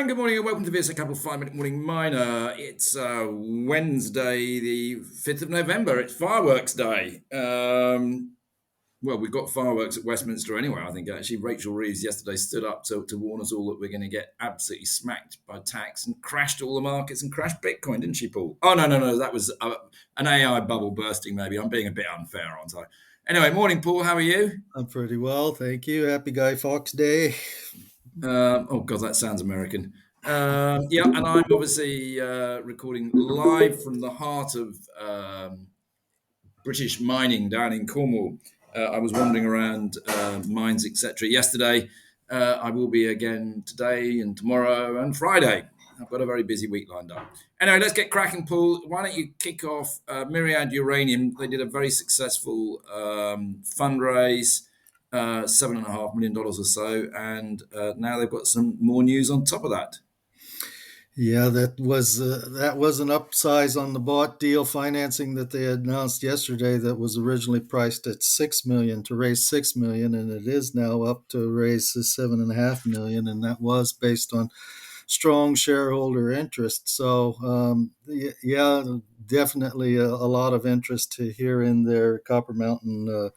Good morning and welcome to VSA Capital 5 Minute Morning Miner. It's Wednesday, the 5th of November. It's fireworks day. We've got fireworks at Westminster anyway, I think. Actually, Rachel Reeves yesterday stood up to warn us all that we're going to get absolutely smacked by tax and crashed all the markets and crashed Bitcoin, didn't she, Paul? Oh, no. That was an AI bubble bursting, maybe. I'm being a bit unfair, aren't I? Anyway, morning, Paul. How are you? I'm pretty well, thank you. Happy Guy Fawkes Day. Oh God, that sounds American. And I'm obviously recording live from the heart of British mining down in Cornwall. I was wandering around mines, etc. yesterday. I will be again today and tomorrow and Friday. I've got a very busy week lined up. Anyway, let's get cracking, Paul. Why don't you kick off Myriad Uranium? They did a very successful fundraise. $7.5 million or so, and now they've got some more news on top of that. Yeah, that was an upsize on the bought deal financing that they announced yesterday. That was originally priced at $6 million to raise $6 million, and it is now up to raise $7.5 million, and that was based on strong shareholder interest. So, yeah, definitely a lot of interest here in their Copper Mountain,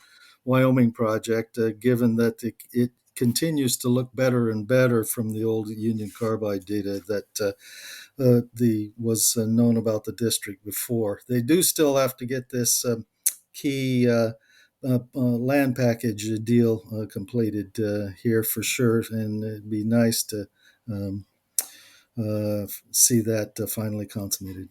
Wyoming project, given that it continues to look better and better from the old Union Carbide data that was known about the district before. They do still have to get this key land package deal completed here for sure, and it'd be nice to see that finally consummated.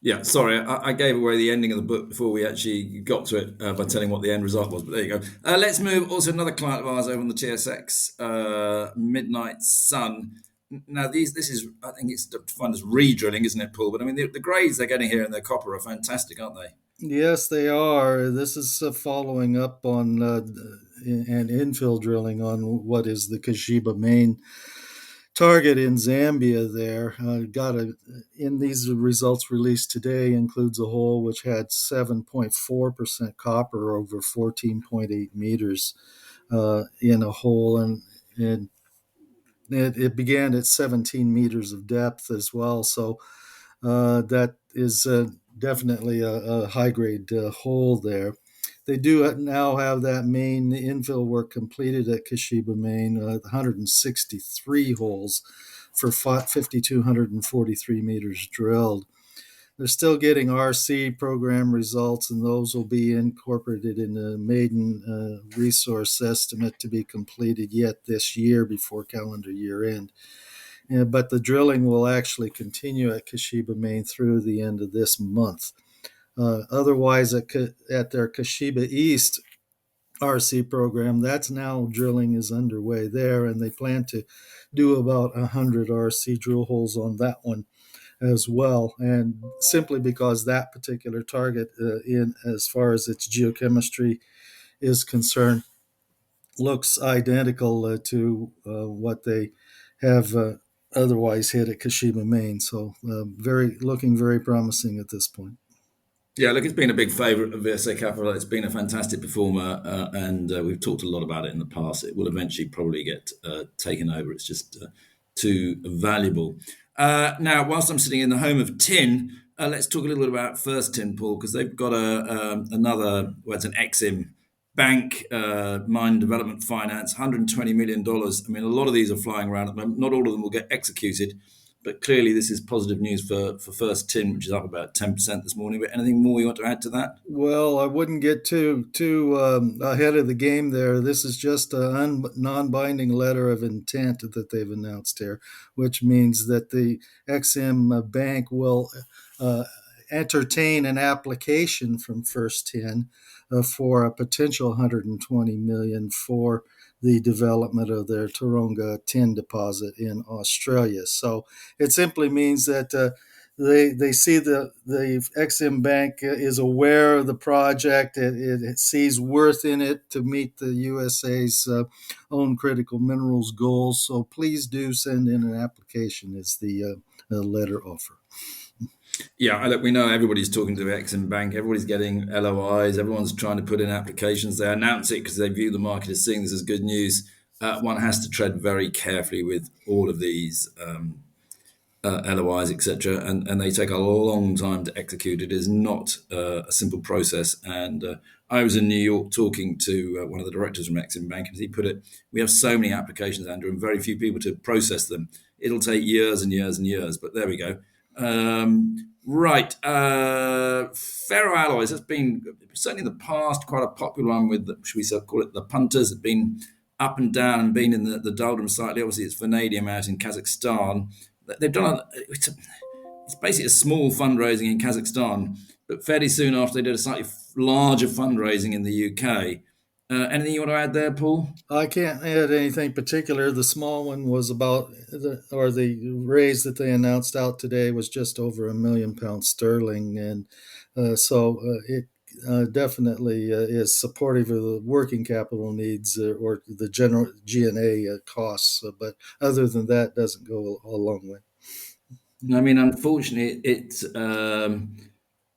Yeah, sorry, I gave away the ending of the book before we actually got to it by telling what the end result was. But there you go. Let's move. Also, another client of ours over on the TSX, Midnight Sun. Now, this is, I think it's defined as re-drilling, isn't it, Paul? But I mean, the grades they're getting here in their copper are fantastic, aren't they? Yes, they are. This is following up on and infill drilling on what is the Kashiba main target in Zambia there. In these results released today includes a hole which had 7.4% copper over 14.8 meters in a hole, and it began at 17 meters of depth as well. So that is definitely a high grade hole there. They do now have that main infill work completed at Kashiba Main, 163 holes for 5,243 meters drilled. They're still getting RC program results, and those will be incorporated in the maiden resource estimate to be completed yet this year before calendar year end. But the drilling will actually continue at Kashiba Main through the end of this month. Otherwise, at their Kashiba East RC program, that's now drilling is underway there, and they plan to do about 100 RC drill holes on that one as well. And simply because that particular target, in as far as its geochemistry is concerned, looks identical to what they have otherwise hit at Kashiba Main. So looking very promising at this point. Yeah, look, it's been a big favourite of VSA Capital. It's been a fantastic performer, and we've talked a lot about it in the past. It will eventually probably get taken over. It's just too valuable. Now, whilst I'm sitting in the home of tin, let's talk a little bit about First Tin, Paul, because they've got it's an Exim bank, mine development finance, $120 million. I mean, a lot of these are flying around at the moment. Not all of them will get executed. But clearly, this is positive news for First Tin, which is up about 10% this morning. But anything more you want to add to that? Well, I wouldn't get too ahead of the game there. This is just a non-binding letter of intent that they've announced here, which means that the XM Bank will entertain an application from First Tin for a potential 120 million for the development of their Taronga tin deposit in Australia. So it simply means that they see the Exim Bank is aware of the project. It sees worth in it to meet the USA's own critical minerals goals. So please do send in an application is the letter offer. Yeah, look, we know everybody's talking to the Exim Bank. Everybody's getting LOIs. Everyone's trying to put in applications. They announce it because they view the market as seeing this as good news. one has to tread very carefully with all of these LOIs, etc., and they take a long time to execute. It is not a simple process. And I was in New York talking to one of the directors from Exim Bank, and he put it, we have so many applications, Andrew, and very few people to process them. It'll take years and years and years, but there we go. Right. Ferro alloys has been, certainly in the past, quite a popular one with, should we call it the punters. It's been up and down and been in the doldrums slightly. Obviously, it's vanadium out in Kazakhstan. They've done it's basically a small fundraising in Kazakhstan, but fairly soon after they did a slightly larger fundraising in the UK. Anything you want to add there, Paul? I can't add anything particular. The small one was the raise that they announced out today was just over £1 million sterling, and so it definitely is supportive of the working capital needs or the general G&A costs. But other than that, doesn't go a long way. I mean, unfortunately, it's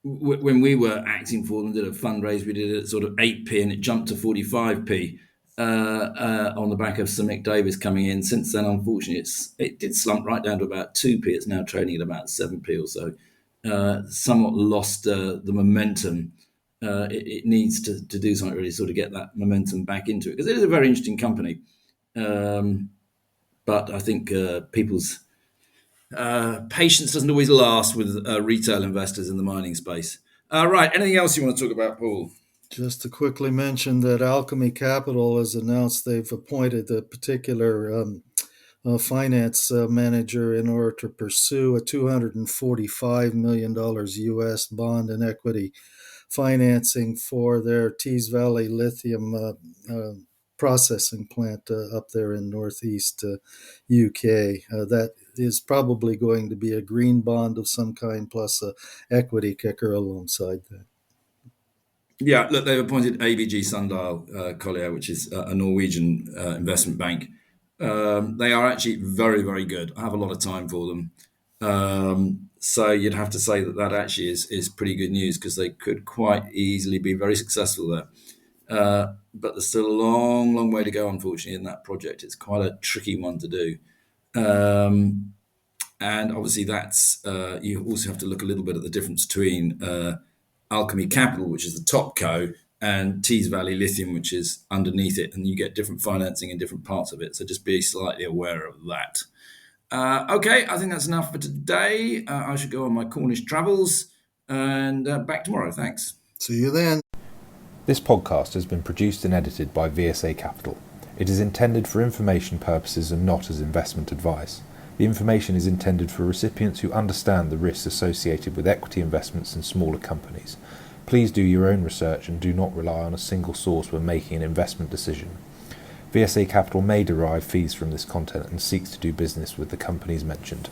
when we were acting for them, did a fundraise, we did it at sort of 8p and it jumped to 45p on the back of Sir Mick Davis coming in. Since then, unfortunately, it did slump right down to about 2p. It's now trading at about 7p or so. Somewhat lost the momentum. It needs to do something really sort of get that momentum back into it, because it is a very interesting company. But I think people's patience doesn't always last with retail investors in the mining space. Right. Anything else you want to talk about, Paul? Just to quickly mention that Alkemy Capital has announced they've appointed a particular finance manager in order to pursue a $245 million US bond and equity financing for their Tees Valley lithium processing plant up there in northeast UK. That is probably going to be a green bond of some kind plus a equity kicker alongside that. Yeah, look, they've appointed ABG Sundal Collier, which is a Norwegian investment bank. They are actually very, very good. I have a lot of time for them. So you'd have to say that actually is pretty good news, because they could quite easily be very successful there. But there's still a long, long way to go, unfortunately, in that project. It's quite a tricky one to do. And obviously that's, you also have to look a little bit at the difference between Alkemy Capital, which is the top co, and Tees Valley Lithium, which is underneath it, and you get different financing in different parts of it. So just be slightly aware of that. Okay, I think that's enough for today. I should go on my Cornish travels, and back tomorrow. Thanks. See you then. This podcast has been produced and edited by VSA Capital. It is intended for information purposes and not as investment advice. The information is intended for recipients who understand the risks associated with equity investments in smaller companies. Please do your own research and do not rely on a single source when making an investment decision. VSA Capital may derive fees from this content and seeks to do business with the companies mentioned.